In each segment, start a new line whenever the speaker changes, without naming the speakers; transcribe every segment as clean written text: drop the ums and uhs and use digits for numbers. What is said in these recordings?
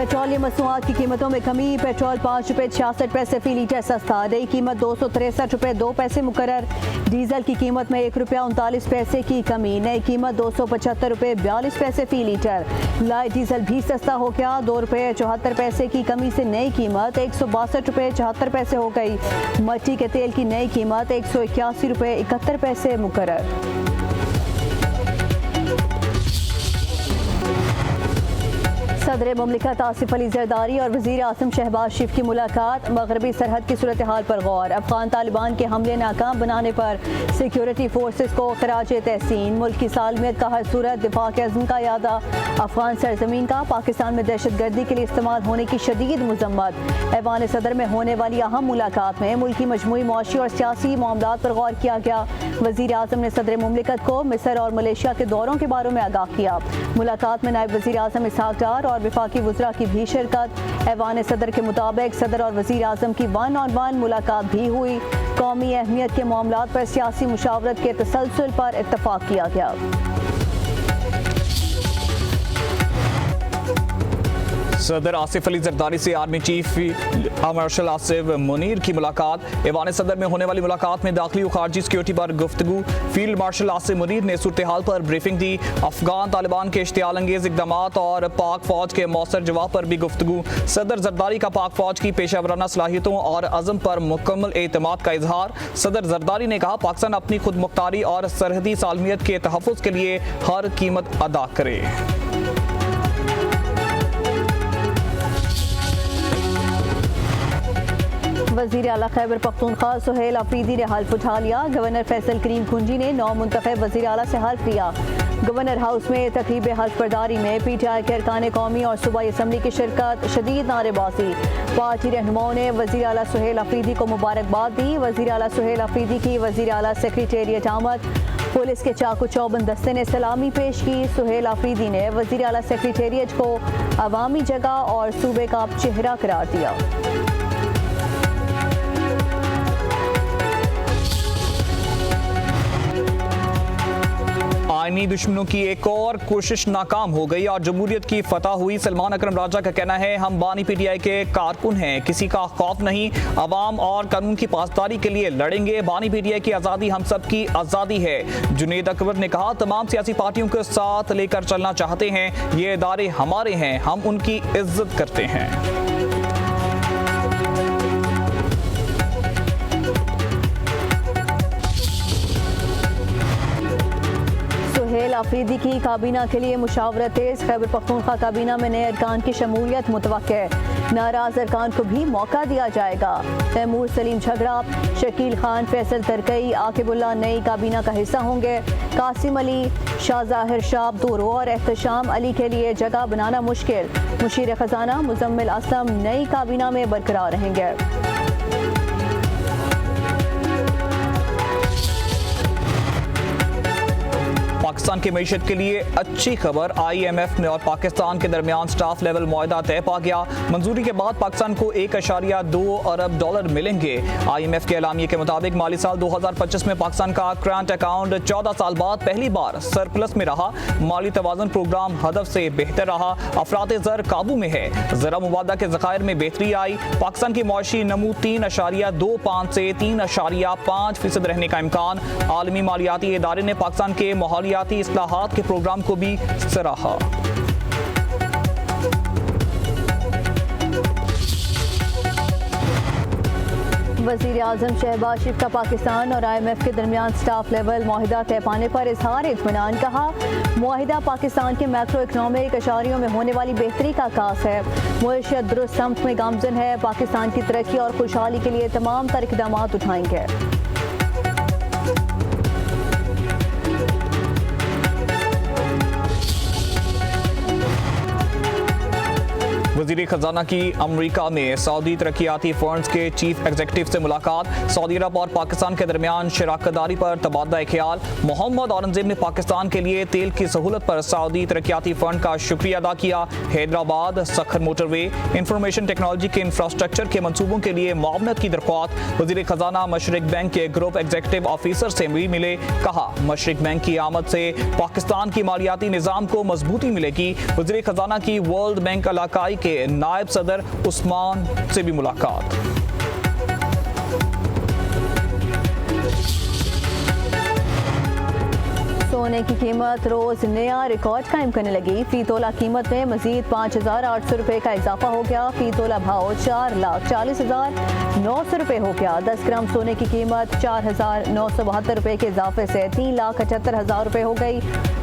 Petroleum मसनूआत की कीमतों में कमी। पेट्रोल 5 रुपये 66 पैसे फी लीटर सस्ता, नई कीमत 263 रुपये 2 पैसे मुकर्रर। डीजल की कीमत में 1 रुपया 39 पैसे की कमी, नई कीमत 275 रुपये 42 पैसे फी लीटर। लाइट डीजल भी सस्ता हो गया, 2 रुपये 74 पैसे की कमी से नई कीमत 162 रुपये 74 पैसे हो गई। मट्टी के तेल की नई कीमत 181 रुपये 71 पैसे मुकर्रर। सदर मुमलिकत आसिफ अली जरदारी और वज़ीर आज़म शहबाज शरीफ की मुलाकात। मगरबी सरहद की सूरत हाल पर गौर। अफगान तालिबान के हमले नाकाम बनाने पर सिक्योरिटी फोर्सेस को खराज तहसीन। मुल्क की सालमियत का हर सूरत दिफा के अज़्म का यादा। अफगान सरजमीन का पाकिस्तान में दहशत गर्दी के लिए इस्तेमाल होने की शदीद मजम्मत। ऐवान सदर में होने वाली अहम मुलाकात में मुल्की मजमूई मुआशी और सियासी मामलात पर गौर किया गया। वज़ीर आज़म ने सदर मुमलिकत को मिस्र और मलेशिया के दौरों के बारे में आगाह किया। मुलाकात में नायब वज़ीर आज़म इसहाक डार और विफाकी वज़रा की भी शिरकत। ऐवान सदर के मुताबिक सदर और वज़ीर आज़म की 1-on-1 मुलाकात भी हुई। कौमी अहमियत के मामलात पर सियासी मुशावरत के तसलसल पर इत्तफाक किया गया।
सदर आसिफ अली जरदारी से army chief marshal Asif Munir की मुलाकात। ऐवान सदर में होने वाली मुलाकात में दाखिली और खारजी सिक्योरिटी पर गुफ्तगू। फील्ड मार्शल आसिफ मुनीर ने सूरत हाल पर ब्रीफिंग दी। अफगान तालिबान के इश्तियाल अंगेज इकदाम और पाक फौज के मौसर जवाब पर भी गुफ्तगू। सदर जरदारी का पाक फौज की पेशावराना सलाहियतों और अज़म पर मुकम्मल एतमाद का इजहार। सदर जरदारी ने कहा, पाकिस्तान अपनी खुद मुख्तारी और सरहदी सालमियत के तहफ़्फ़ुज़ के लिए हर कीमत अदा करे।
वज़ीर आला खैबर पख्तूनख्वा सुहेल अफरीदी ने हल्फ उठा लिया। गवर्नर फैसल करीम कुंजी ने 9 मुंतखब वज़ीर आला से हल्फ लिया। गवर्नर हाउस में तकरीब हल्फ बर्दारी में PTI के अरकान कौमी और सूबाई असम्बली की शिरकत। शदीद नारेबाजी। पार्टी रहनुमाओं ने वज़ीर आला सुहेल अफरीदी को मुबारकबाद दी। वज़ीर आला सुहेल अफरीदी की वज़ीर आला सेक्रेटेरिएट आमद। पुलिस के चाकू चौबंद दस्ते ने सलामी पेश की। सुहेल अफरीदी ने वज़ीर आला सेक्रेटेरिएट को अवामी जगह और सूबे का चेहरा करार दिया।
आईनी दुश्मनों की एक और कोशिश नाकाम हो गई और जमहूरियत की फतह हुई। सलमान अकरम राजा का कहना है, हम बानी PTI के कारकुन हैं, किसी का खौफ नहीं, अवाम और कानून की पासदारी के लिए लड़ेंगे। बानी PTI की आज़ादी हम सब की आज़ादी है। जुनेद अकबर ने कहा, तमाम सियासी पार्टियों के साथ लेकर चलना चाहते हैं, ये इदारे हमारे हैं, हम उनकी इज्जत करते हैं।
सुहेल अफरीदी की काबीना के लिए मुशावरत तेज। खैबर पख्तूनख्वा काबीना में नए अरकान की शमूलियत मुतवक्के। नाराज अरकान को भी मौका दिया जाएगा। तैमूर सलीम झगड़ा, शकील खान, फैसल तरकई, आकिबुल्ला नई काबीना का हिस्सा होंगे। कासिम अली, शाहज़ाहिर शाह, अब्दुर्रो और एहतशाम अली के लिए जगह बनाना मुश्किल। मुशीर खजाना मुजम्मिल असलम नई काबीना में बरकरार रहेंगे।
पाकिस्तान की मईशत के लिए अच्छी खबर। IMF में और पाकिस्तान के दरमियान स्टाफ लेवल मुआहदा तय पा गया। मंजूरी के बाद पाकिस्तान को $1.2 अरब मिलेंगे। IMF के एलामिये के मुताबिक माली साल 2025 में पाकिस्तान का करंट अकाउंट 14 साल बाद पहली बार सरप्लस में रहा। माली तवाज़ुन प्रोग्राम हदफ से बेहतर रहा। अफरात ज़र काबू में है। ज़रा मुबादा के ज़खायर में बेहतरी आई। पाकिस्तान की मुआशी नमू 3.25 से 3.5% रहने का इम्कान। आलमी मालियाती इदारे ने पाकिस्तान के माहौलियाती इस्लाहात के प्रोग्राम को भी सराहा।
वज़ीर आज़म शहबाज शरीफ का पाकिस्तान और IMF के दरमियान स्टाफ लेवल मुआहिदा तय पाने पर इजहार इत्मीनान। कहा, मुआहिदा पाकिस्तान के मैक्रो इकनॉमिक अशारियों में होने वाली बेहतरी का आगाज़ है। मुआशियत दुरुस्त समत में गामजन है। पाकिस्तान की तरक्की और खुशहाली के लिए तमाम तर इक़दाम उठाएंगे।
वज़ीर खजाना की अमरीका में सऊदी तरक्याती फंड्स के चीफ एग्जीक्यूटिव से मुलाकात। सऊदी अरब और पाकिस्तान के दरमियान शराकतदारी पर तबादला ख्याल। मोहम्मद औरंगजेब ने पाकिस्तान के लिए तेल की सहूलत पर सऊदी तरक्याती फंड का शुक्रिया अदा किया। Hyderabad Sukkur motorway information technology के इंफ्रास्ट्रक्चर के मंसूबों के लिए मुआवनत की दरख्वास्त। वज़ीर खजाना मशरिक बैंक के ग्रुप एग्जीक्यूटिव ऑफिसर से भी मिले। कहा, मशरिक बैंक की आमद से पाकिस्तान की मालियाती निज़ाम को मजबूती मिलेगी। वज़ीर खजाना की वर्ल्ड बैंक इलाकाई के नायब सदर उस्मान से भी मुलाकात।
सोने की कीमत रोज नया रिकॉर्ड कायम करने लगी। फी तोला कीमत में मजीद 5,800 रुपये का इजाफा हो गया। फी तोला भाव 4,40,900 रुपये हो गया। 10 ग्राम सोने की कीमत 4,972 रुपये के इजाफे से 3,78,000 रुपये हो गई।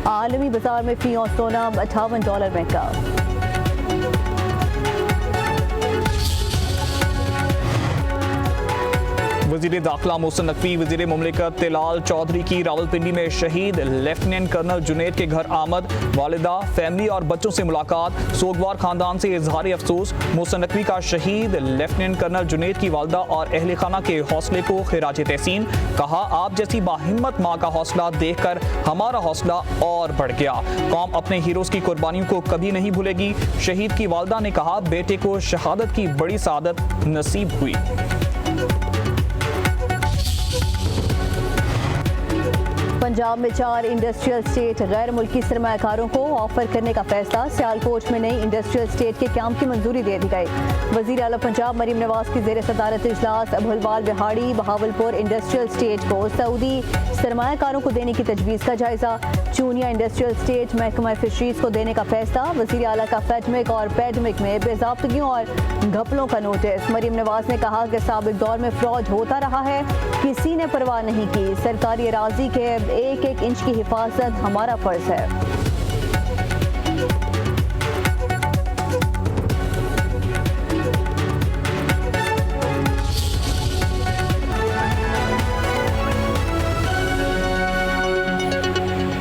आलमी बाजार में फी और सोना $58 महंगा।
वज़ीर दाखिला मोहसिन नकवी वज़ीर मुमलिकत तिलाल चौधरी की रावलपिंडी में शहीद लेफ्टिनेंट कर्नल जुनैद के घर आमद। वालिदा, फैमिली और बच्चों से मुलाकात। सोगवार खानदान से इजहार अफसोस। मोहसिन नकवी का शहीद लेफ्टिनेंट कर्नल जुनैद की वालिदा और अहले खाना के हौसले को खिराज तहसीन। कहा, आप जैसी बाहिम्मत माँ का हौसला देखकर हमारा हौसला और बढ़ गया। कौम अपने हीरोज़ की कुर्बानियों को कभी नहीं भूलेगी। शहीद की वालिदा ने कहा, बेटे को शहादत की बड़ी सादत नसीब हुई।
पंजाब में 4 इंडस्ट्रियल स्टेट गैर मुल्की सरमायाकारों को ऑफर करने का फैसला। सियालकोट में नई इंडस्ट्रियल स्टेट के क्याम की मंजूरी दे दी गई। वज़ीर आला पंजाब मरीम नवाज की ज़ेर सदारत इजलास अबुलवाल बिहाड़ी बहावलपुर इंडस्ट्रियल स्टेट को सऊदी सरमायाकारों को देने की तजवीज़ का जायजा। चूनिया इंडस्ट्रियल स्टेट महकमा फिशरीज को देने का फैसला। वज़ीर आला का फेडमिक और पैडमिक में बेज़ाब्तगियों और घपलों का नोटिस। मरीम नवाज ने कहा कि साबिक दौर में फ्रॉड होता रहा है, किसी ने परवाह नहीं की। सरकारी अराजी के एक एक इंच की हिफाजत हमारा फर्ज है।